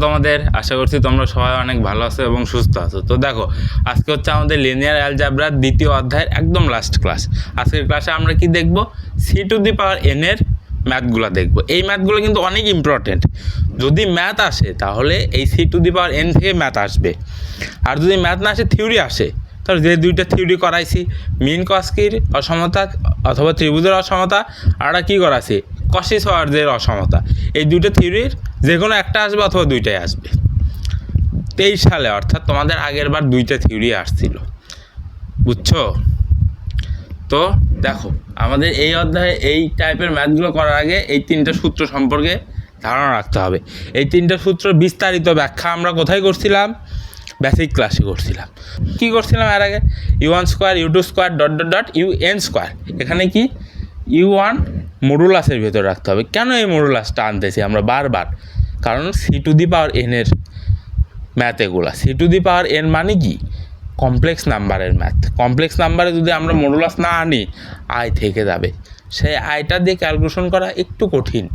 তোমাদের আশা করছি তোমরা সবাই অনেক ভালো আছো এবং সুস্থ আছো। তো দেখো, আজকে হচ্ছে আমাদের লিনিয়ার অ্যালজেব্রার দ্বিতীয় অধ্যায়ের একদম লাস্ট ক্লাস। আজকের ক্লাসে আমরা কি দেখব? c⁴n এর ম্যাথগুলো দেখব। এই ম্যাথগুলো কিন্তু অনেক ইম্পর্টেন্ট। যদি ম্যাথ আসে তাহলে এই c⁴n থেকে ম্যাথ আসবে, আর যদি ম্যাথ না আসে থিওরি আসে। তাহলে যে দুইটা থিওরি করাইছি, মিন কস্কির অসমতা অথবা ত্রিভুজের অসমতা, আর কী করাছি কসি সওয়ার্জের অসমতা, এই দুটো থিওরির যে কোনো একটা আসবে অথবা দুইটাই আসবে। 23 সালে অর্থাৎ তোমাদের আগের বার দুইটা থিওরি আসছিল, বুঝছো? তো দেখো, আমাদের এই অধ্যায়ে এই টাইপের ম্যাথগুলো করার আগে এই তিনটা সূত্র সম্পর্কে ধারণা রাখতে হবে। এই তিনটা সূত্র বিস্তারিত ব্যাখ্যা আমরা কোথায় করছিলাম? বেসিক ক্লাসে করছিলাম। কী করছিলাম এর আগে? u1 square u2 square ... un square. এখানে কি u1 মডুলাসের ভেতর রাখতে হবে। কেন এই মডুলাসটা আনতেছি আমরা বারবার? কারণ c⁴n এর ম্যাথ এগুলা। c⁴n মানে কি? কমপ্লেক্স নাম্বারের ম্যাথ। কমপ্লেক্স নাম্বারে যদি আমরা মডুলাস না আনি, আয় থেকে যাবে। সেই আয়টা দিয়ে ক্যালকুলেশন করা একটু কঠিন,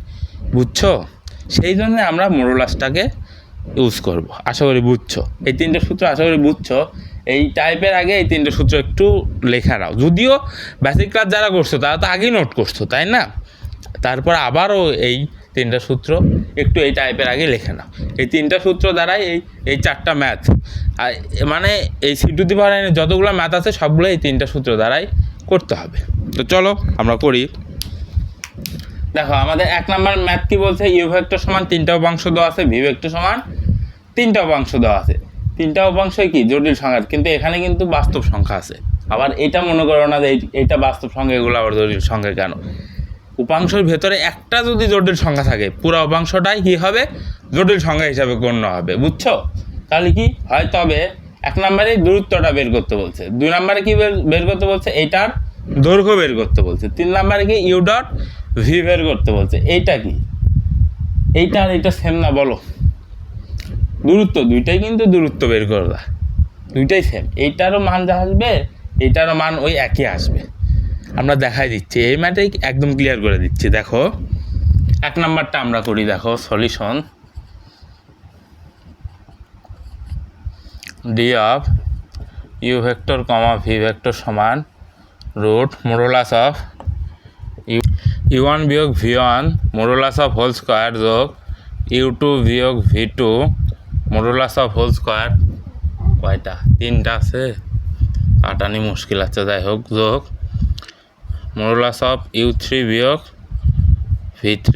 বুঝছো? সেই জন্য আমরা মডুলাসটাকে ইউজ করব। আশা করি বুঝছো। এই তিনটে সূত্র আশা করি বুঝছো। এই টাইপের আগে এই তিনটে সূত্র একটু লেখা নাও। যদিও বেসিক ক্লাস যারা করছো তারা তো আগেই নোট করছো, তাই না? তারপর আবারও এই তিনটা সূত্র একটু এই টাইপের আগে লেখে নাও। এই তিনটা সূত্র দ্বারাই এই চারটা ম্যাথ, আর মানে এই c⁴n যতগুলো ম্যাথ আছে সবগুলো এই তিনটা সূত্র দ্বারাই করতে হবে। তো চলো আমরা করি। দেখো, আমাদের 1 নম্বর ম্যাথ কি বলছে? ইউ ভেক্টর সমান 3টা উপাংশ দেওয়া আছে, ভি ভেক্টর সমান 3টা উপাংশ দেওয়া আছে। 3টা উপাংশই কি? জটিল সংখ্যা, কিন্তু এখানে কিন্তু বাস্তব সংখ্যা আছে। আবার এটা মনে করো না যে এইটা বাস্তব সংখ্যা, এগুলো আবার জটিল সংখ্যা কেন? উপাংশের ভেতরে একটা যদি জটিল সংখ্যা থাকে, পুরো উপাংশটাই কি হবে? জটিল সংখ্যা হিসাবে গণ্য হবে, বুঝছো? তাহলে কি হয়? তবে 1 নম্বরে দূরত্বটা বের করতে বলছে, 2 নম্বরে কি বের করতে বলছে? এইটার দৈর্ঘ্য বের করতে বলছে, 3 নম্বরে কি ইউ ডট ভি বের করতে বলছে। এইটা কি? এইটা আর এইটা সেম না? বলো। দূরত্ব দুইটাই কিন্তু দূরত্ব বের করবা, দুইটাই সেম। এইটারও মান যা আসবে এইটারও মান ওই একই আসবে। আমরা দেখাই দিচ্ছি, এই ম্যাথে একদম ক্লিয়ার করে দিচ্ছি। দেখো 1 নাম্বারটা আমরা করি। দেখো solution D of U vector comma V vector সমান রুট মডুলাস অফ u1 বিয়োগ v1 modulus of whole square যোগ u2 বিয়োগ v2 modulus of whole square. কয়টা? 3টা আছে, কাটানি মুশকিল আছে, যাই হোক, যোগ মডুলাস অফ u3 বিয়োগ v3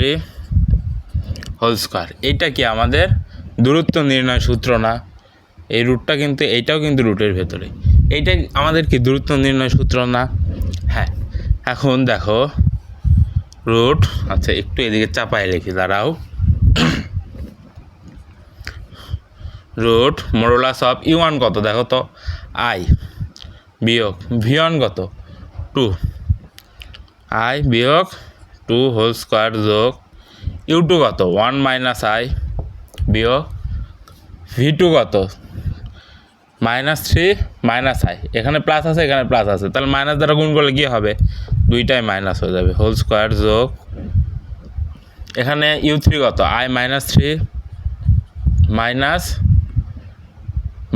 হোল স্কোয়ার। এইটা কি আমাদের দূরত্ব নির্ণয় সূত্র না? এই রুটটা কিন্তু, এইটাও কিন্তু রুটের ভেতরে। এইটা আমাদের কি দূরত্ব নির্ণয় সূত্র না? হ্যাঁ। এখন দেখো রুট, আচ্ছা একটু এদিকে চাপায় লিখি, দাঁড়াও। রুট মডুলাস অফ u1 কত দেখো তো? i বিয়োগ v1 কত? 2 i বিয়োগ 2 হোল স্কোয়ার যোগ u2 কত? 1 মাইনাস i বিয়োগ v2 কত? -3 মাইনাস i। এখানে প্লাস আছে, এখানে প্লাস আছে, তাহলে মাইনাস দ্বারা গুণ করলে কী হবে? দুইটাই মাইনাস হয়ে যাবে। হোল স্কোয়ার যোগ এখানে u3 কত? i -3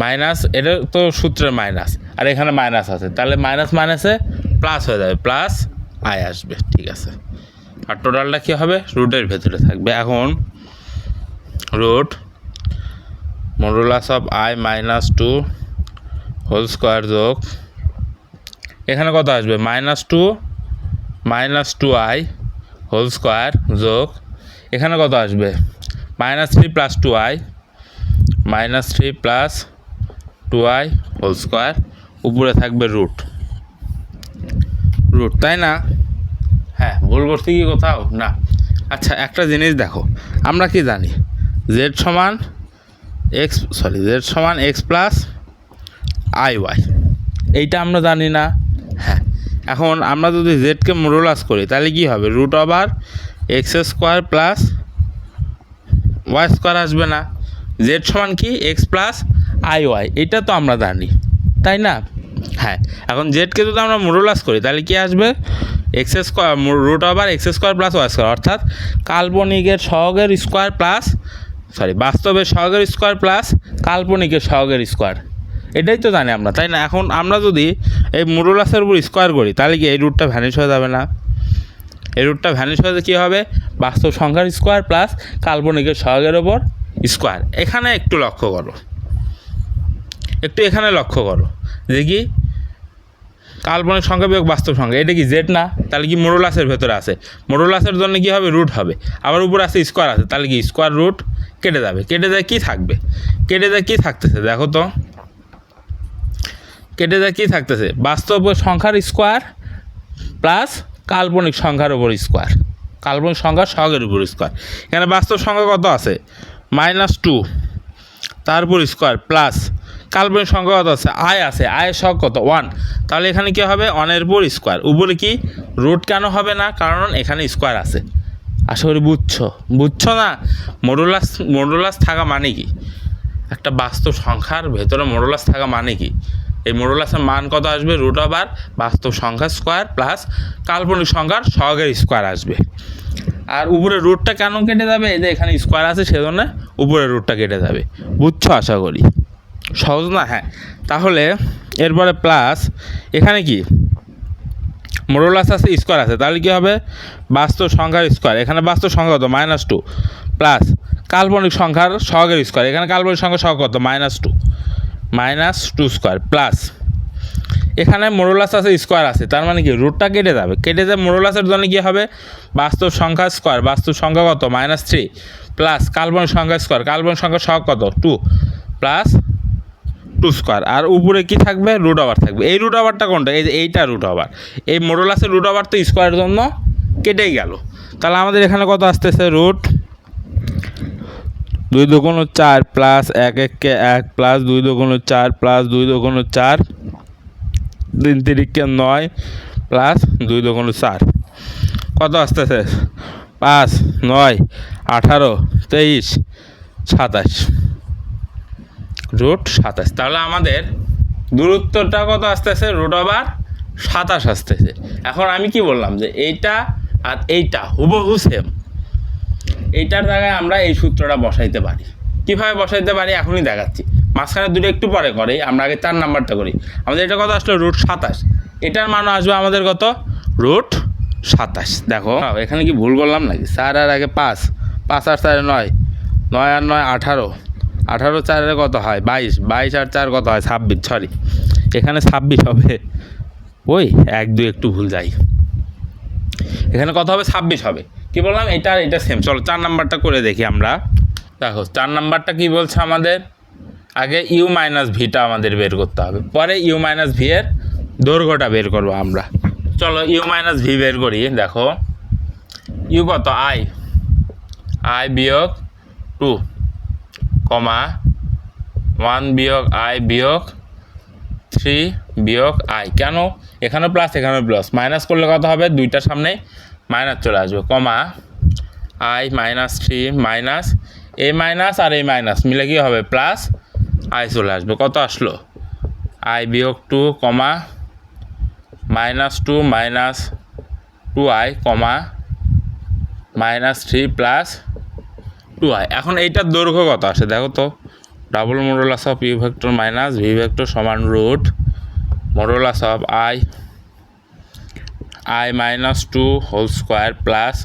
মাইনাস এটা তো সূত্রের মাইনাস, আর এখানে মাইনাস আছে, তাহলে মাইনাস মাইনাসে প্লাস হয়ে যাবে, প্লাস i আসবে। ঠিক আছে, আর টোটালটা কী হবে? রুটের ভেতরে থাকবে। এখন root modulus of i -2 whole square যোগ এখানে কত আসবে? -2 i হোল স্কোয়ার যোগ এখানে কত আসবে? -3 + 2i -3 + 2i হোল স্কোয়ার। উপরে থাকবে রুট, তাই না? হ্যাঁ, ভুল করছি কি কোথাও? না। আচ্ছা, একটা জিনিস দেখো, আমরা কি জানি? z সমান x + iy, এইটা আমরা জানি না? হ্যাঁ। এখন আমরা যদি জেডকে মডুলাস করি তাহলে কি হবে? √x² + y² আসবে না? z সমান কি? x + iy, এটা তো আমরা জানি, তাই না? হ্যাঁ। এখন জেডকে যদি আমরা মডুলাস করি তাহলে কি আসবে? x² √x² + y², অর্থাৎ কাল্পনিকের সহগের স্কোয়ার প্লাস বাস্তবের সহগের স্কোয়ার প্লাস কাল্পনিকের সহগের স্কোয়ার, এটাই তো জানি আমরা, তাই না? এখন আমরা যদি এই মডুলাসের উপর স্কোয়ার করি তাহলে কি এই রুটটা ভ্যানিশ হয়ে যাবে না? এই রুটটা ভ্যানিশ হয়ে কী হবে? বাস্তব সংখ্যার স্কোয়ার প্লাস কাল্পনিকের সহগের ওপর স্কোয়ার। এখানে একটু লক্ষ্য করো, এখানে লক্ষ্য করো যে কি কাল্পনিক সংখ্যা বিয়োগ বাস্তব সংখ্যা, এটা কি জেড না? তাহলে কি মডুলাসের ভেতরে আছে, মডুলাসের জন্য কি হবে? রুট হবে। আবার উপরে আছে স্কোয়ার আছে, তাহলে কি স্কোয়ার রুট কেটে যাবে, কেটে যায় কি থাকবে? কেটে যায় কি থাকতেছে দেখো তো, কেটে যায় কি থাকতেছে? বাস্তব সংখ্যার স্কোয়ার প্লাস কাল্পনিক সংখ্যার উপর স্কোয়ার, কাল্পনিক সংখ্যার সহগের উপর স্কোয়ার। এখানে বাস্তব সংখ্যা কত আছে? -2, তার উপর স্কোয়ার প্লাস কাল্পনিক সংখ্যা কত আছে? আছে, আয়ের সহগ কত? 1। তাহলে এখানে কী হবে? 1-এর উপর স্কোয়ার। উপরে কি রুট কেন হবে না? কারণ এখানে স্কোয়ার আছে। আশা করি বুঝছো না? মডুলাস থাকা মানে কি? একটা বাস্তব সংখ্যার ভেতরে মডুলাস থাকা মানে কি? এই মডুলাসের মান কত আসবে? √, বাস্তব সংখ্যার স্কোয়ার প্লাস কাল্পনিক সংখ্যার সহগের স্কোয়ার আসবে। আর উপরে রুটটা কেন কেটে যাবে? এই যে এখানে স্কোয়ার আছে সেজন্য উপরে রুটটা কেটে যাবে। বুঝছো আশা করি? সহজ না? হ্যাঁ। তাহলে এরপরে প্লাস এখানে কি মডুলাস আছে, স্কোয়ার আছে, তাহলে কী হবে? বাস্তব সংখ্যার স্কোয়ার, এখানে বাস্তব সংখ্যা কত? -2 প্লাস কাল্পনিক সংখ্যার সহগের স্কোয়ার, এখানে কাল্পনিক সংখ্যার সহগ কত? -2 স্কোয়ার প্লাস এখানে মডুলাস আছে, স্কোয়ার আছে, তার মানে কি রুটটা কেটে যাবে। কেটে যায় মডুলাসের জন্য কী হবে? বাস্তব সংখ্যার স্কোয়ার, বাস্তব সংখ্যা কত? -3 প্লাস কাল্পনিক সংখ্যার স্কোয়ার, কাল্পনিক সংখ্যার সহগ কত? 2 প্লাস 2 স্কোয়ার। আর উপরে কি থাকবে? √, থাকবে। এই √টা কোনটা? এই যে এইটা √। এই মডুলাসের √, তো স্কোয়ারের জন্য কেটেই গেল। তাহলে আমাদের এখানে কত আসতেছে? √2 × 4 প্লাস 1 × 1 প্লাস 2 × 4 প্লাস 2 × 4 3 × 9 প্লাস 2 × 4 কত আসতেছে? 5, 9, 18, 23, 27, √27। তাহলে আমাদের দূরত্বটা কত আসতেছে? √27 আসতেছে। এখন আমি কি বললাম যে এইটা আর এইটা হুবহু সেম, এইটার জায়গায় আমরা এই সূত্রটা বসাইতে পারি। কীভাবে বসাইতে পারি এখনই দেখাচ্ছি। মাঝখানে দুটো একটু পরে করি, আমরা আগে 4 নাম্বারটা করি। আমাদের এটা কত আসলো? √27। এটার মান আসবে আমাদের কত? √27। দেখো এখানে কি ভুল করলাম নাকি? 4 আর আগে 5, 5 আর 4 9, 9 আর 9 18, 18 4 কত হয়? 22, 22 আর 4 কত হয়? 26, সরি এখানে 26 হবে। ওই 1 2 একটু ভুল যাই, এখানে কত হবে? 26 হবে। কি বললাম? এটা সেম। চলো 4 নাম্বারটা করে দেখি আমরা। দেখো 4 নাম্বারটা কি বলছে আমাদের? আগে u-v আমাদের বের করতে হবে, পরে u-v এর দৈর্ঘ্যটা বের করবো আমরা। চলো u-v বের করি। দেখো u কত? i বিয়োগ 2, 1 বিয়োগ i বিয়োগ 3 বিয়োগ i। কেন? এখানেও প্লাস এখানেও প্লাস, মাইনাস করলে কত হবে? দুইটার সামনে মাইনাস চলে আসবে, i -3 মাইনাস এই মাইনাস আর এই মাইনাস মিলে কি হবে? প্লাস i চলে আসবে। কত আসলো? i বিয়োগ 2, -2 মাইনাস 2i, -3 প্লাস 2i। এখন এইটার দৈর্ঘ্য কত আসে দেখো তো? Double modulus of u vector minus v vector সমান root modulus of i -2 whole square plus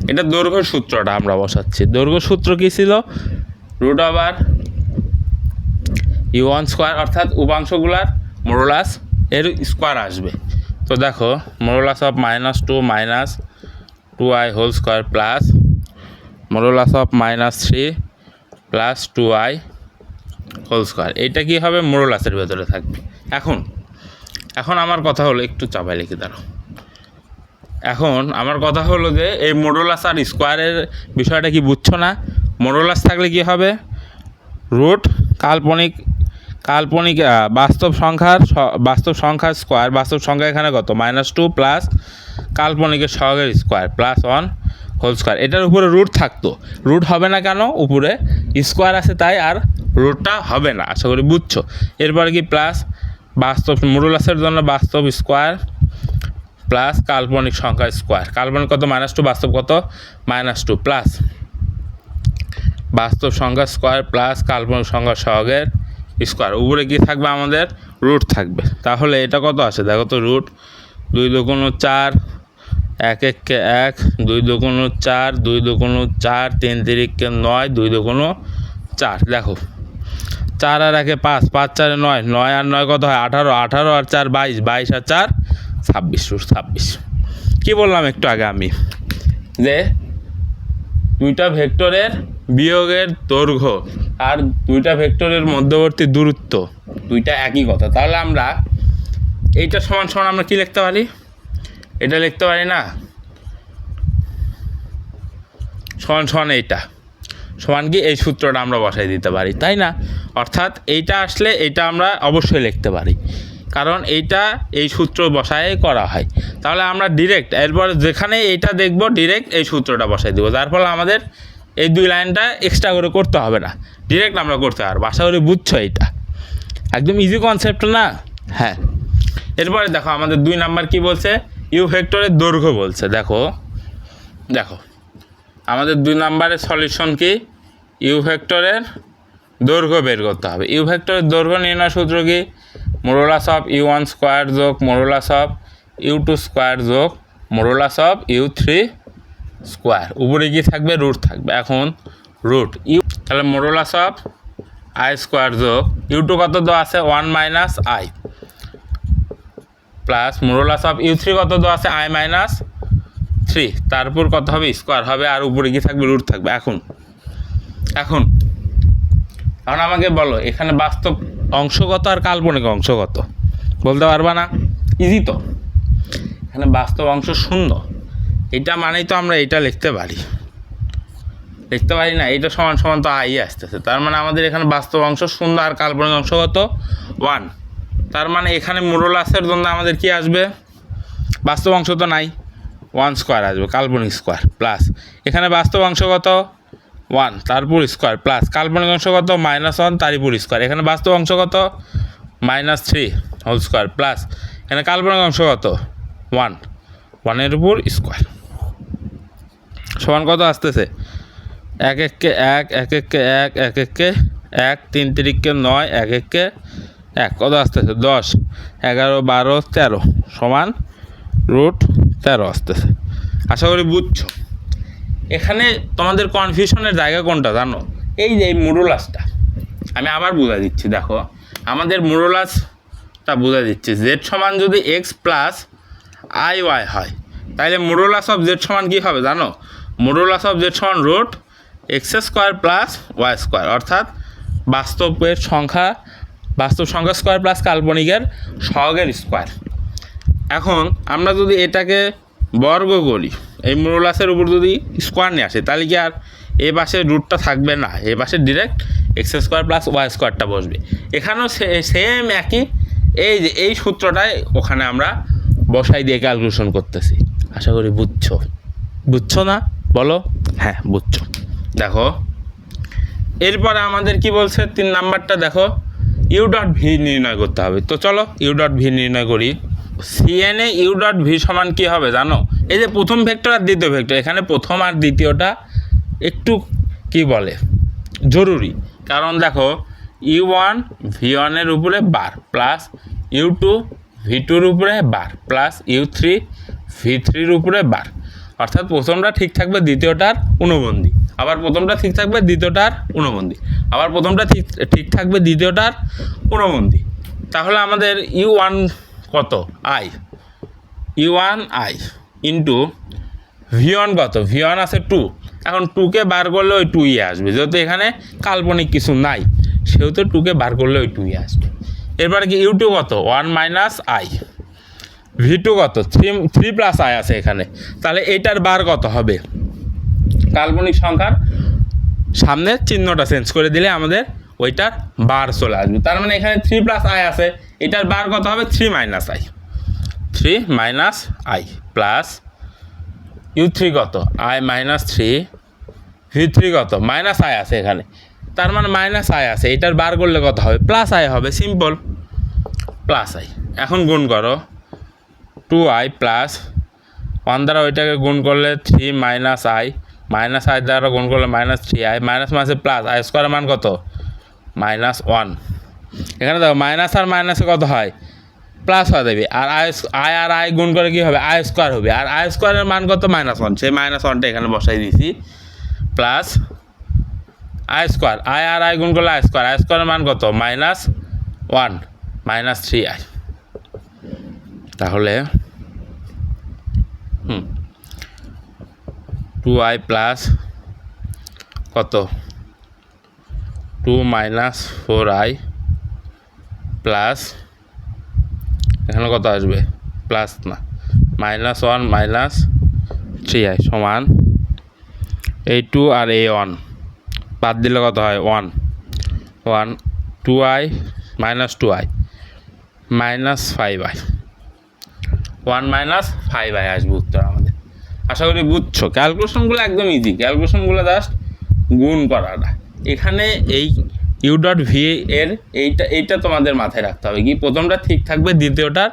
এটা দৈর্ঘ্য সূত্রটা আমরা বসাচ্ছি। দৈর্ঘ্য সূত্র কী ছিল? √u1² অর্থাৎ উপাংশগুলার মডুলাস এর স্কোয়ার আসবে। তো দেখো modulus of -2 minus 2i whole square plus modulus of -3 plus 2i whole square. এইটা কী হবে? মডুলাসের ভেতরে থাকবে। এখন আমার কথা হলো, একটু চাপাই লিখে দাঁড়াও। এখন আমার কথা হলো যে এই মডুলাস আর স্কোয়ারের বিষয়টা কি বুঝছো না? মডুলাস থাকলে কি হবে? রুট কাল্পনিক বাস্তব সংখ্যার স্কোয়ার, বাস্তব সংখ্যা এখানে কত? -2 প্লাস কাল্পনিকের সহগের স্কোয়ার প্লাস 1 হোল স্কোয়ার। এটার উপরে রুট থাকতো, রুট হবে না কেন? উপরে স্কোয়ার আছে তাই, আর রুটটা হবে না। আশা করি বুঝছো। এরপরে কি প্লাস বাস্তব মডুলাসের জন্য বাস্তব স্কোয়ার প্লাস কাল্পনিক সংখ্যা স্কোয়ার। কাল্পনিক কত? -2, বাস্তব কত? -2 প্লাস বাস্তব সংখ্যা স্কোয়ার প্লাস কাল্পনিক সংখ্যা সহগের স্কোয়ার, উপরে কি থাকবে আমাদের রুট থাকবে। তাহলে এটা কত আসে দেখো তো, রুট 2 দুগুণ 4, 1 1 1, 2 দুগুণ 4, 2 দুগুণ 4, 3 3 9, 2 দুগুণ 4। দেখো 4 আর 1 5, 5 4 9, 9 আর 9 কত হয় 18, 18 আর 4 22, 22 আর 4 26, রুট 26। কী বললাম একটু আগে আমি, যে দুইটা ভেক্টরের বিয়োগের দৈর্ঘ্য আর দুইটা ভেক্টরের মধ্যবর্তী দূরত্ব দুইটা একই কথা। তাহলে আমরা এইটা সমান সমান আমরা কি লিখতে পারি, এটা লিখতে পারি না, সমান সমান এইটা সমান কি এই সূত্রটা আমরা বসাই দিতে পারি, তাই না? অর্থাৎ এইটা আসলে এইটা আমরা অবশ্যই লিখতে পারি, কারণ এইটা এই সূত্র বসায় করা হয়। তাহলে আমরা ডিরেক্ট এরপরে যেখানে এইটা দেখব ডিরেক্ট এই সূত্রটা বসাই দেবো, যার ফলে আমাদের এই 2 লাইনটা এক্সট্রা করে করতে হবে না, ডিরেক্ট আমরা করতে পারবো। আশা করি বুঝছো, এইটা একদম ইজি কনসেপ্ট না? হ্যাঁ। এরপরে দেখো আমাদের 2 নাম্বার কি বলছে, ইউ ভেক্টরের দৈর্ঘ্য বলছে। দেখো দেখো আমাদের 2 নাম্বারের সলিউশন কি, ইউ ভেক্টরের দৈর্ঘ্য বের করতে হবে। ইউ ভেক্টরের দৈর্ঘ্য নির্ণয় সূত্র কি, মডুলাস অফ u1 স্কোয়ার যোগ মডুলাস অফ u2 স্কোয়ার যোগ মডুলাস অফ u3 স্কোয়ার, উপরে কি থাকবে রুট থাকবে। এখন রুট ইউ, তাহলে মডুলাস অফ আই স্কোয়ার যোগ u2 কত দেওয়া আছে 1 minus I, plus modulus of u3 কত দেওয়া আছে i মাইনাস 3, তারপর কত হবে স্কোয়ার হবে, আর উপরে কি থাকবে রুট থাকবে। এখন এখন এখন আমাকে বলো এখানে বাস্তব অংশ কত আর কাল্পনিক অংশ কত, বলতে পারবা না? ইজি তো, এখানে বাস্তব অংশ 0, এটা মানেই তো আমরা এটা লিখতে পারি না, এটা সমান সমান তো আই আসতেছে, তার মানে আমাদের এখানে বাস্তব অংশ 0 আর কাল্পনিক অংশ কত 1। তার মানে এখানে মডুলাসের জন্য আমাদের কি আসবে, বাস্তব অংশ তো নাই, 1 স্কোয়ার আসবে, কাল্পনিক স্কোয়ার, প্লাস এখানে বাস্তব অংশ কত 1 তারপর স্কোয়ার, প্লাস কাল্পনিক অংশ কত -1 তারপর স্কোয়ার, এখানে বাস্তব অংশ কত -3 হোল স্কোয়ার, প্লাস এখানে কাল্পনিক অংশ কত 1, 1 উপর স্কোয়ার, সমান কত আসতেছে 1 1 1, 1 1 1, 1 1 1, 3 3 9, 1 1 1 কত আসতেছে 10, 11 12 13 সমান রুট 13 আসতেছে। আশা করি বুঝছো। এখানে তোমাদের কনফিউশনের জায়গা কোনটা জানো, এই যে এই মডুলাসটা, আমি আবার বুঝাই দিচ্ছি। দেখো আমাদের মডুলাসটা বুঝাই দিচ্ছি, জেড সমান যদি এক্স প্লাস আই ওয়াই হয়, তাহলে মডুলাস অফ জেড সমান কী হবে জানো, মডুলাস অফ জেড সমান root X square plus Y square, অর্থাৎ বাস্তব সংখ্যা স্কোয়ার প্লাস কাল্পনিকের সহগের স্কোয়ার। এখন আমরা যদি এটাকে বর্গ করি, এই মডুলাসের উপর যদি স্কোয়ার নিয়ে আসে, তাহলে কি আর এ পাশে রুটটা থাকবে না, এ পাশে direct x square plus y স্কোয়ারটা বসবে। এখানেও সেম একই, এই যে এই সূত্রটাই ওখানে আমরা বসাই দিয়ে ক্যালকুলেশন করতেছি। আশা করি বুঝছো না বলো? হ্যাঁ বুঝছো। দেখো এরপরে আমাদের কি বলছে 3 নাম্বারটা, দেখো ইউ ডট ভি নির্ণয় করতে হবে। তো চলো ইউ ডট ভি নির্ণয় করি। সিএনএ ইউ ডট ভি সমান কী হবে জানো, এই যে প্রথম ভেক্টর আর দ্বিতীয় ভেক্টর, এখানে প্রথম আর দ্বিতীয়টা একটু কি বলে জরুরি, কারণ দেখো u1 v1 উপরে বার প্লাস u2 v2 উপরে বার প্লাস u3 v3 উপরে বার, অর্থাৎ প্রথমটা ঠিক থাকবে দ্বিতীয়টার অনুবন্ধী, আবার প্রথমটা ঠিক থাকবে দ্বিতীয়টার অনুবন্ধী, আবার প্রথমটা ঠিক থাকবে দ্বিতীয়টার অনুবন্ধী। তাহলে আমাদের u1 কত I, u1 I into v1 কত, v1 আছে 2, এখন 2কে বার করলে ওই 2ই আসবে, যেহেতু এখানে কাল্পনিক কিছু নাই সেহেতু 2কে বার করলে ওই 2ই আসবে। এরপরে কি u2 কত 1 মাইনাস আই, v2 কত 3 প্লাস আই আছে এখানে, তাহলে এইটার বার কত হবে, কাল্পনিক সংখ্যার সামনে চিহ্নটা চেঞ্জ করে দিলে আমাদের ওইটার বার চলে আসবে। তার মানে এখানে 3 প্লাস আই আছে, এটার বার কত হবে 3 minus I, 3 minus I plus u3 কত আই মাইনাস 3, v3 কত মাইনাস আই আছে এখানে, তার মানে মাইনাস আই আছে, এটার বার করলে কত হবে প্লাস আই হবে, সিম্পল প্লাস আই। এখন গুণ করো 2i প্লাস 1 দ্বারা ওইটাকে গুণ করলে 3 মাইনাস আই মাইনাস আই দ্বারা গুণ করলে মাইনাস 3i, মাইনাস মাসে প্লাস, আই স্কোয়ারের মান কত -1। এখানে দেখো মাইনাস আর মাইনাসে কত হয় প্লাস হয়ে যাবে, আর আই আর আই গুণ করে কী হবে আই স্কোয়ার হবে, আর আই স্কোয়ারের মান কত -1, সেই -1টা এখানে বসাই দিয়েছি, প্লাস আই স্কোয়ার, আই আর আই গুণ করলে আই স্কোয়ারের মান কত -1 -3i। তাহলে 2i প্লাস কত 2 - 4i প্লাস এখানে কত আসবে প্লাস না -1 -3i সমান এই 2 আর এই 1 বাদ দিলে কত হয় 1 2i -2i -5i 1 - 5i আসবে উত্তর আমাদের। আশা করি বুঝছো, ক্যালকুলেশনগুলো একদম ইজি, ক্যালকুলেশনগুলো জাস্ট গুণ করাটা। এখানে এই ইউ ডট ভি এর এইটা তোমাদের মাথায় রাখতে হবে, কি প্রথমটা ঠিক থাকবে, দ্বিতীয়টার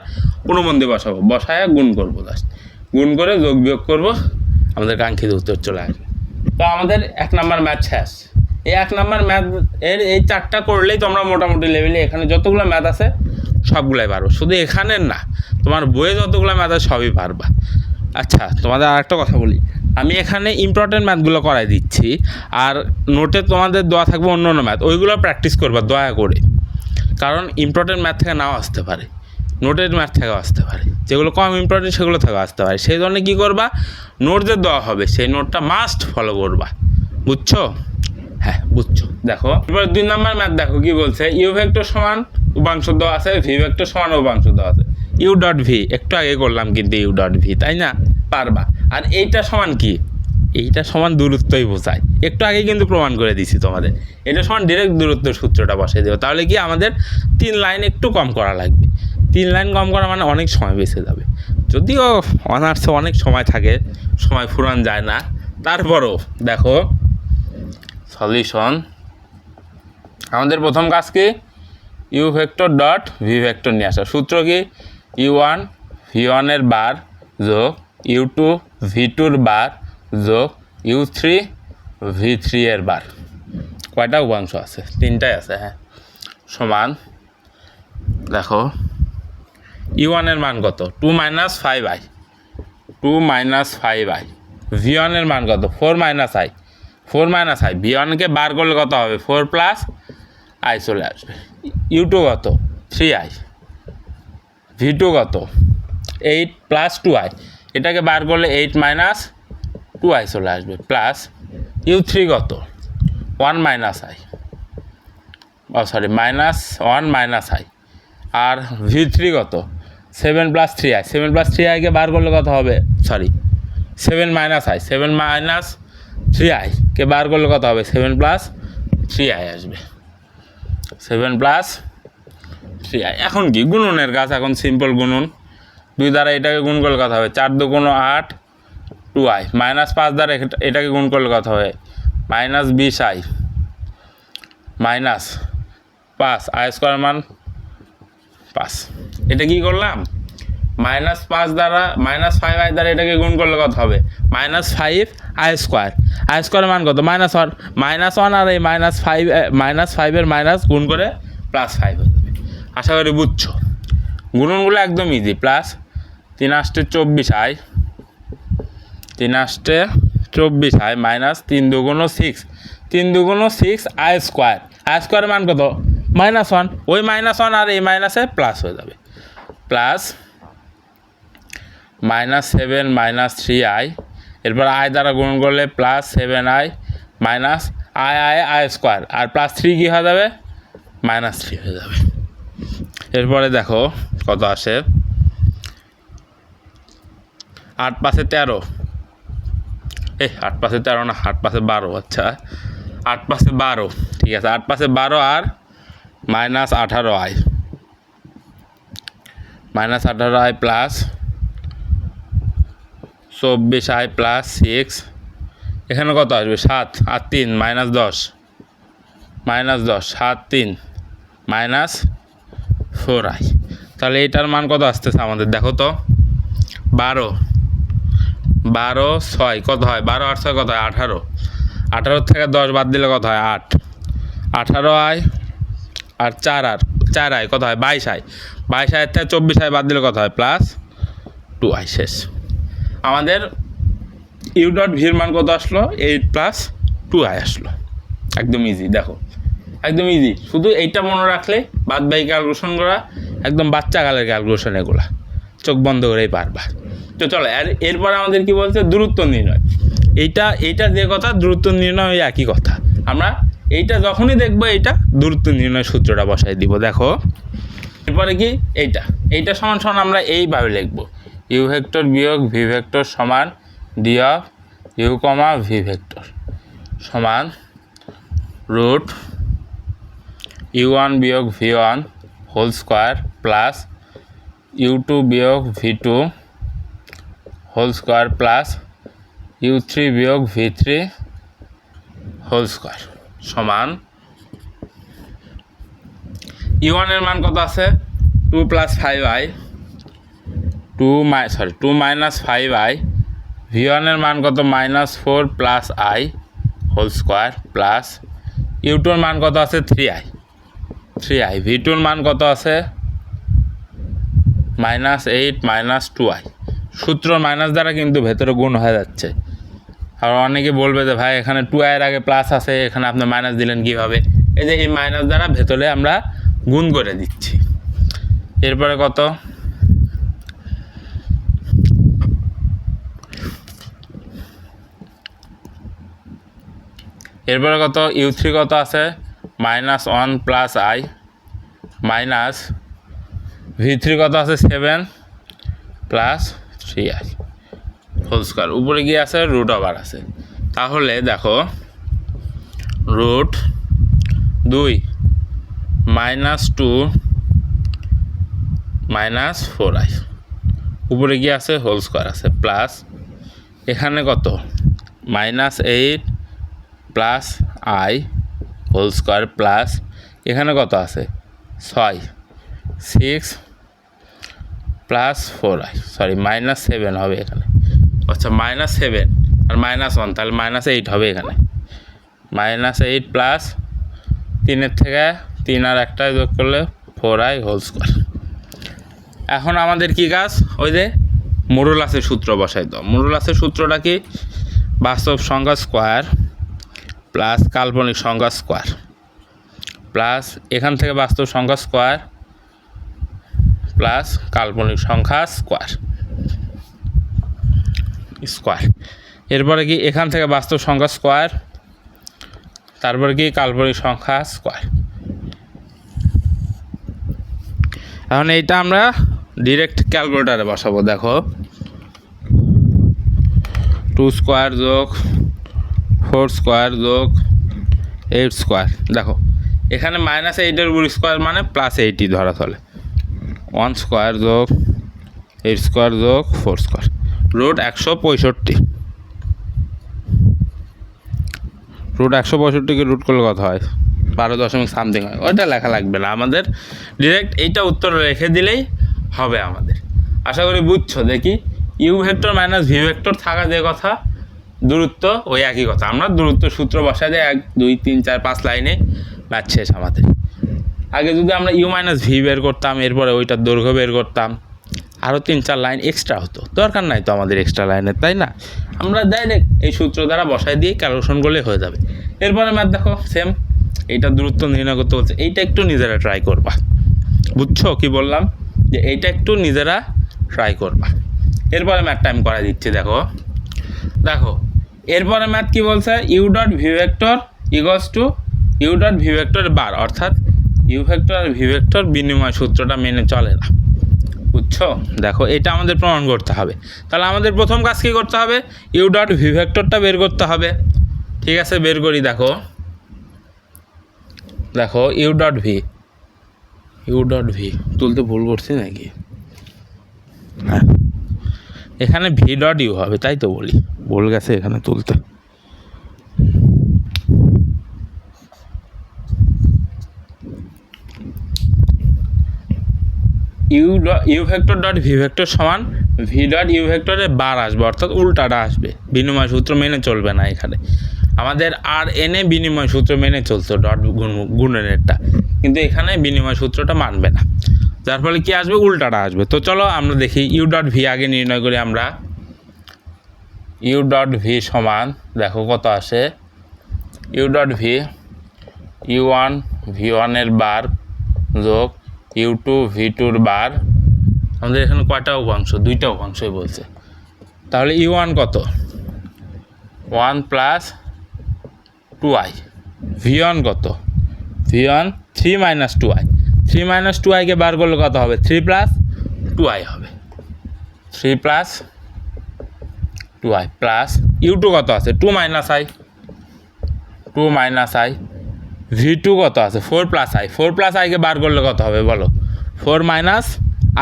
অনুবন্ধী বসায় গুণ করবো, জাস্ট গুণ করে যোগ বিয়োগ করবো, আমাদের কাঙ্ক্ষিত উত্তর চলে আসবে। তো আমাদের 1 নাম্বার ম্যাথ শেষ। এই 1 নাম্বার ম্যাথ এর এই 4টা করলেই তোমরা মোটামুটি লেভেলে এখানে যতগুলো ম্যাথ আছে সবগুলাই পারবো, শুধু এখানের না, তোমার বইয়ে যতগুলো ম্যাথ আছে সবই পারবা। আচ্ছা, তোমাদের আর একটা কথা বলি, আমি এখানে ইম্পর্টেন্ট ম্যাথগুলো করাই দিচ্ছি, আর নোটে তোমাদের দেওয়া থাকবে অন্য অন্য ম্যাথ, ওইগুলো প্র্যাকটিস করবা দয়া করে, কারণ ইম্পর্টেন্ট ম্যাথ থেকে নাও আসতে পারে, নোটের ম্যাথ থেকেও আসতে পারে, যেগুলো কম ইম্পর্টেন্ট সেগুলো থেকেও আসতে পারে। সেই জন্য কী করবা, নোট যে দেওয়া হবে সেই নোটটা মাস্ট ফলো করবা, বুঝছো? হ্যাঁ বুঝছো। দেখো এবার 2 নাম্বার ম্যাথ দেখো কি বলছে, ইউ ভেক্টর সমান উপাংশ দেওয়া আছে, ভি ভেক্টর সমান উপাংশ দেওয়া আছে, ইউ ডট ভি একটু আগে করলাম কিন্তু ইউ ডট ভি, তাই না? পারবা। আর এইটা সমান কি, এইটা সমান দূরত্বই বোঝায়, একটু আগে কিন্তু প্রমাণ করে দিছি তোমাদের, এটা সমান ডিরেক্ট দূরত্বের সূত্রটা বসাই দেবো। তাহলে কি আমাদের 3 লাইন একটু কম করা লাগবে, 3 লাইন কম করা মানে অনেক সময় বেঁচে যাবে, যদিও অনার্সে অনেক সময় থাকে, সময় ফুরান যায় না, তারপরও দেখো সলিউশন। আমাদের প্রথম কাজ কি, U vector dot V vector নিয়ে আসা। সূত্র কি, u1 v1 এর বার যোগ u2 v2 এর বার যোগ u3 v3 এর বার। কয়টা উপাংশ আছে? 3টাই আছে, হ্যাঁ, সমান দেখো u1 এর মান কত 2 - 5i, 2 - 5i, v1 এর মান কত 4 - i, 4 - i, v1 কে বার করলে কত হবে 4 + i চলে আসবে, u2 কত 3i, v2 কত 8 + 2i, এটাকে বার করলে 8 - 2i চলে আসবে, প্লাস u3 কত 1 - i, -1 - i, আর v3 কত 7 + 3i, 7 + 3i কে বার করলে কত হবে, 7 - i, 7 - 3i কে বার করলে কত হবে 7 + 3i আসবে, 7 + 3i। এখন কি গুণনের কাজ, এখন সিম্পল গুণন, 2 দ্বারা এটাকে গুণ করলে কত হবে 4 × 2 = 8, 2i, -5 দ্বারা এটাকে গুণ করলে কত হবে -20i, -5 i স্কোয়ার মান 5। এটা কি করলাম, -5 দ্বারা -5i দ্বারা এটাকে গুণ করলে কত হবে -5i স্কোয়ার, i স্কোয়ারের মান কত -1, -1 আর এই -5-এর মাইনাস গুণ করে +5 হয়ে যাবে। আশা করি বুঝছো, গুণনগুলো একদম easy. Plus 3 × 8 = 24i, 3 × 8 = 24i minus 3 × 2 = 6, 3 × 2 = 6i square, i স্কোয়ারের মান কত -1, ওই -1 আর এই মাইনাসে প্লাস হয়ে যাবে, প্লাস -7 - 3i, এরপর i দ্বারা গুণ করলে +7i মাইনাস i স্কোয়ার, আর +3 কী হয়ে যাবে -3 হয়ে যাবে। এরপরে দেখো কত আসে, 8 × 5 = 13, 8 × 5 = 13 না, 8 × 5 = 12, আচ্ছা 8 × 5 = 12, ঠিক আছে, 8 × 5 = 12 আর -18i, -18i plus 24i plus 6, এখানে কত আসবে 7 আর 3 -10, 7 3 -4i। তাহলে এইটার মান কত আসতেছে আমাদের দেখো তো 12 12 6 কত হয়, 12 আর 6 কত হয়, 18। 18 থেকে 10 বাদ দিলে কত হয়, 8। 18 আয় আর 4 আয় কত হয়, 22 আয়। 22 আয়ের থেকে 24 আয় বাদ দিলে কত হয়, +2 আয়। শেষ। আমাদের ইউ ডট ভির মান কত আসলো, 8 + 2 আয় আসলো। একদম ইজি, দেখো একদম ইজি। শুধু এইটা মনে রাখলে বাদ বাকি ক্যালকুলেশন করা একদম বাচ্চা কালের ক্যালকুলেশন, এগুলা চোখ বন্ধ করেই পারবা। তো চলো, আর এরপরে আমাদের কি বলছে, দূরত্ব নির্ণয়। এইটা যে কথা, দূরত্ব নির্ণয় ওই একই কথা। আমরা এইটা যখনই দেখবো এইটা দূরত্ব নির্ণয় সূত্রটা বসাই দিব। দেখো এরপরে কি, এইটা সমান সমান আমরা এইভাবে লিখবো, ইউ ভেক্টর বিয়োগ ভি ভেক্টর সমান D of U comma V vector সমান রুট u1 বিয়োগ v1 whole square plus u2 বিয়োগ v2 whole square plus u3 বিয়োগ v3 হোল স্কোয়ার সমান u1 এর মান কত আছে, 2 + 5i 2 - 5i। v1 এর মান কত, -4 + i whole square plus u2 এর মান কত আছে, 3i। v2 এর মান কত আছে, -8 - 2i। সূত্র মাইনাস দ্বারা কিন্তু ভেতরে গুণ হয়ে যাচ্ছে। আর অনেকে বলবে যে ভাই এখানে 2i এর আগে প্লাস আছে, এখানে আপনি মাইনাস দিলেন কীভাবে? এই যে এই মাইনাস দ্বারা ভেতরে আমরা গুণ করে দিচ্ছি। এরপরে কত, u3 কত আছে, -1 + i মাইনাস v3 কত আছে, 7 + 3i হোল স্কোয়ার। উপরে গিয়ে আছে রুট ওভার আছে। তাহলে দেখো √2 - 2 - 4i উপরে গিয়ে আছে হোল স্কোয়ার আছে প্লাস এখানে কত, -8 + i হোল স্কোয়ার প্লাস এখানে কত আছে, 6 + 4i, সরি -7 হবে এখানে। আচ্ছা -7 আর -1 তাহলে -8 হবে এখানে। -8 প্লাস 3 থেকে 3 আর একটা যোগ করলে 4i হোল স্কোয়ার। এখন আমাদের কি কাজ, ওই যে মডুলাসের সূত্র বসাই দাও। মডুলাসের সূত্রটা কি, বাস্তব সংখ্যা স্কোয়ার প্লাস কাল্পনিক সংখ্যা স্কোয়ার প্লাস এখান থেকে বাস্তব সংখ্যা স্কোয়ার প্লাস কাল্পনিক সংখ্যা স্কোয়ার। এরপরে কি, এখান থেকে বাস্তব সংখ্যা স্কোয়ার, তারপরে কি কাল্পনিক সংখ্যা স্কোয়ার। এখন এইটা আমরা ডিরেক্ট ক্যালকুলেটারে বসাবো। দেখো 2 স্কোয়ার যোগ 4 স্কোয়ার যোগ 8 স্কোয়ার। দেখো এখানে -8 এর উপর স্কোয়ার মানে +80 ধরা চলে। 1 স্কোয়ার যোগ 8 স্কোয়ার যোগ 4 স্কোয়ার √165। √165 কে রুট করলে কত হয়, 12.something হয়। ওইটা লেখা লাগবে না আমাদের, ডিরেক্ট এইটা উত্তর রেখে দিলেই হবে আমাদের। আশা করি বুঝছো। দেখি U vector minus V vector থাকা যে কথা, দূরত্ব ওই একই কথা। আমরা দূরত্ব সূত্র বসাই দিই 1 2 3 4 5 লাইনে, ম্যাথ শেষ আমাদের। আগে যদি আমরা ইউ মাইনাস ভি বের করতাম, এরপরে ওইটার দৈর্ঘ্য বের করতাম, আরও 3-4 লাইন এক্সট্রা হতো। দরকার নাই তো আমাদের এক্সট্রা লাইনের, তাই না? আমরা ডাইরেক্ট এই সূত্র দ্বারা বসাই দিয়ে ক্যালকুলেশন করলে হয়ে যাবে। এরপরে ম্যাথ দেখো সেম, এইটা দূরত্ব নির্ণয় করতে বলছে। এইটা একটু নিজেরা ট্রাই করবা, বুঝছো কি বললাম, যে এইটা একটু নিজেরা ট্রাই করবা। এরপরে ম্যাথটা আমি করা দিচ্ছি। দেখো এরপরে ম্যাথ কি বলছে, u dot V vector equals to u dot V vector বার, অর্থাৎ ইউ ভেক্টর আর ভি ভেক্টর বিনিময় সূত্রটা মেনে চলে না, বুঝছো? দেখো এটা আমাদের প্রমাণ করতে হবে। তাহলে আমাদের প্রথম কাজ কী করতে হবে, ইউ ডট ভি ভেক্টরটা বের করতে হবে। ঠিক আছে, বের করি। দেখো ইউ ডট ভি তুলতে ভুল করছি নাকি? হ্যাঁ, এখানে ভি ডট ইউ হবে, তাই তো বলি, ভুল গেছে এখানে তুলতে। U vector dot V vector সমান ভি ডট ইউ ভেক্টরের বার আসবে, অর্থাৎ উল্টাটা আসবে, বিনিময় সূত্র মেনে চলবে না। এখানে আমাদের আর এনে বিনিময় সূত্র মেনে চলতো ডট গুণনেরটা, কিন্তু এখানে বিনিময় সূত্রটা মানবে না, যার ফলে কি আসবে, উল্টাটা আসবে। তো চলো আমরা দেখি ইউ ডট ভি আগে নির্ণয় করি আমরা। ইউ ডট ভি সমান, দেখো কত আসে, U dot V U one V ওয়ানের বার যোগ ইউ টু ভি টুর বার। আমাদের এখানে কয়টা উপাংশ, দুইটা উপাংশই বলছে, তাহলে ইউ ওয়ান কত, 1 প্লাস 2i, ভি ওয়ান কত, v one 3 minus 2i, 3 minus 2iকে বার করলে কত হবে, 3 প্লাস 2i হবে, 3 plus 2i plus you two কত আছে, 2 minus i, 2 minus i, V two কত আছে, 4 প্লাস i, 4 প্লাস iকে বার করলে কত হবে বলো, 4 মাইনাস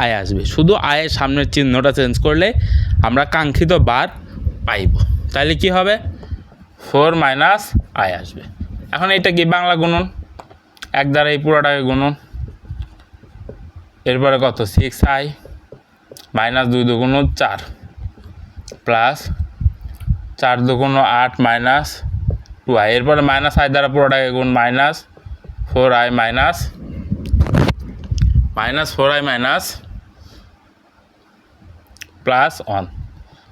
i আসবে। শুধু i এর সামনের চিহ্নটা চেঞ্জ করলে আমরা কাঙ্ক্ষিত বার পাইব, তাহলে কি হবে, 4 মাইনাস i আসবে। এখন এটা কি বাংলা গুণন, এক দ্বারা এই পুরোটাকে গুণন, এরপরে কত 6i মাইনাস 2 দুগুণ 4 প্লাস 4 দুগুণ 8 মাইনাস 2i, এরপরে মাইনাস i দ্বারা পুরোটাকে গুণ, minus 4i minus 4i minus plus 1,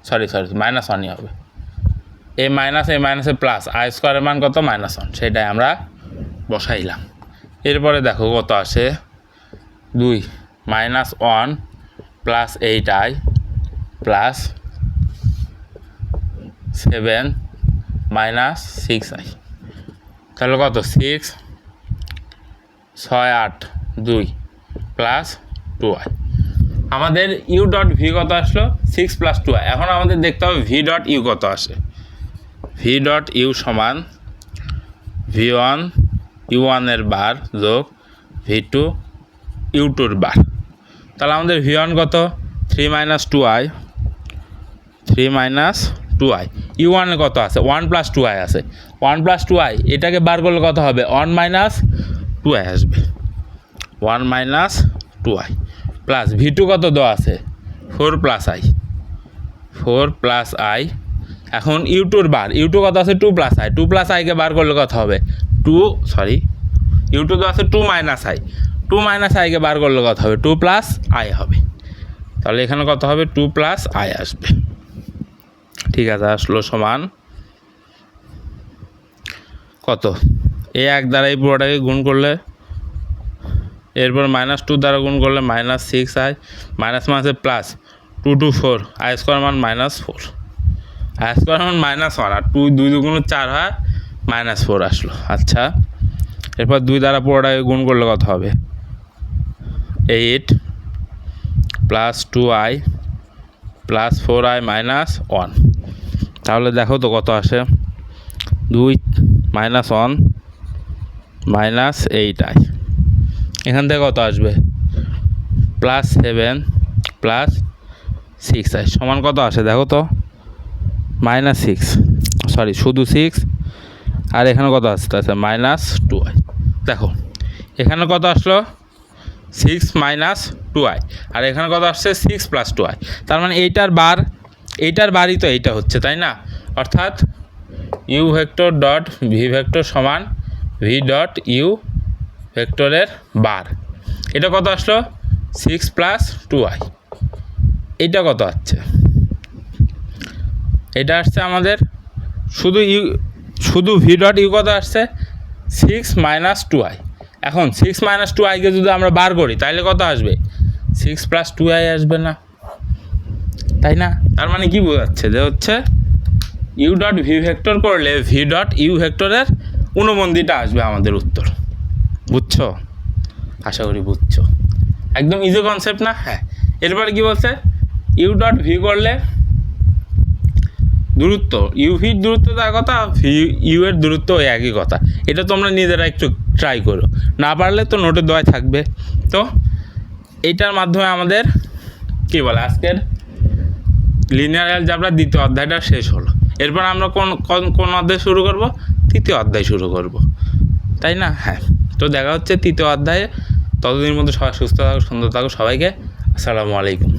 sorry minus 1ই হবে, এই মাইনাসে প্লাস আই স্কোয়ারের মান কত, -1, সেটাই আমরা বসাইলাম। এরপরে দেখো কত আসে, 2 minus 1 plus 8i plus 7 minus 6i, তাহলে কত 6 6 8 2 প্লাস 2i। আমাদের ইউ ডট ভি কত আসলো, 6 প্লাস 2i। এখন আমাদের দেখতে হবে ভি ডট ইউ কত আসে। ভি ডট ইউ সমান ভি ওয়ান ইউ ওয়ানের বার যোগ ভি টু ইউ টুর বার। তাহলে আমাদের ভি ওয়ান কত, 3 minus 2i, 3 minus 2i। You ওয়ানে কত আছে, 1 প্লাস 2i আছে, 1 প্লাস 2i, এটাকে বার করলে কত হবে, 1 মাইনাস 2i আসবে, 1 minus 2i plus V two কত দেওয়া আছে, 4 প্লাস i, 4 প্লাস i। এখন ইউ টুর বার, ইউ টু কত আছে, 2 প্লাস i, 2 প্লাস iকে বার করলে কত হবে, ইউ টু তো আছে 2 মাইনাস i, 2 মাইনাস iকে বার করলে কত হবে, 2 প্লাস i হবে। তাহলে এখানে কত হবে, 2 প্লাস i আসবে। ঠিক আছে, আসলো সমান কত, এই এক দ্বারা এই পুরোটাকে গুণ করলে, এরপর -2 দ্বারা গুণ করলে -6i, মাইনাস মাসে প্লাস 2 টু 4, i স্কোয়ার মান -4, i স্কোয়ার মান -1, আর 2 দুগুণ 4 হয়, -4 আসলো। আচ্ছা, এরপর 2 দ্বারা পুরোটাকে গুণ করলে কত হবে, 8 plus 2i plus 4i minus 1। তাহলে দেখো তো কত আসে, 2 মাইনাস 1 মাইনাস 8i, এখান থেকে কত আসবে, প্লাস 7 প্লাস 6i সমান কত আসে, দেখো তো -6, সরি শুধু 6, আর এখানে কত আসতে আছে, -2i। দেখো এখানে কত আসলো, 6 মাইনাস 2i, আর এখানে কত আসছে, 6 প্লাস 2i। তার মানে এইটার বারই তো এইটা হচ্ছে, তাই না? অর্থাৎ you vector dot V vector সমান ভি ডট ইউ ভেক্টরের বার। এটা কত আসলো, 6 প্লাস 2i। এইটা কত আসছে, এটা আসছে আমাদের শুধু ভি ডট ইউ কত আসছে, 6 মাইনাস 2i। এখন 6 মাইনাস 2iকে যদি আমরা বার করি তাহলে কত আসবে, 6 প্লাস 2i আসবে না, তাই না? তার মানে কি বোঝাচ্ছে, যে হচ্ছে ইউ ডট ভি ভেক্টর করলে ভি ডট ইউ ভেক্টরের উনবন্দিটা আসবে আমাদের উত্তর। বুঝছো? আশা করি বুঝছো। একদম ইজি কনসেপ্ট না? হ্যাঁ। এরপরে কি বলছে, ইউ ডট ভি করলে দূরত্ব, ইউভির দূরত্ব তার কথা, ইউ এর দূরত্ব ওই একই কথা। এটা তোমরা নিজেরা একটু ট্রাই করো, না পারলে তো নোটে দেওয়াই থাকবে। তো এইটার মাধ্যমে আমাদের কী বলে, আজকের লিনিয়ার অ্যালজেব্রার দ্বিতীয় অধ্যায়টা শেষ হলো। এরপর আমরা কোন অধ্যায় শুরু করব, তৃতীয় অধ্যায় শুরু করব, তাই না? হ্যাঁ। তো দেখা হচ্ছে তৃতীয় অধ্যায়ে। ততদিনের মধ্যে সবাই সুস্থ থাকো, সুন্দর থাকো। সবাইকে আসসালামু আলাইকুম।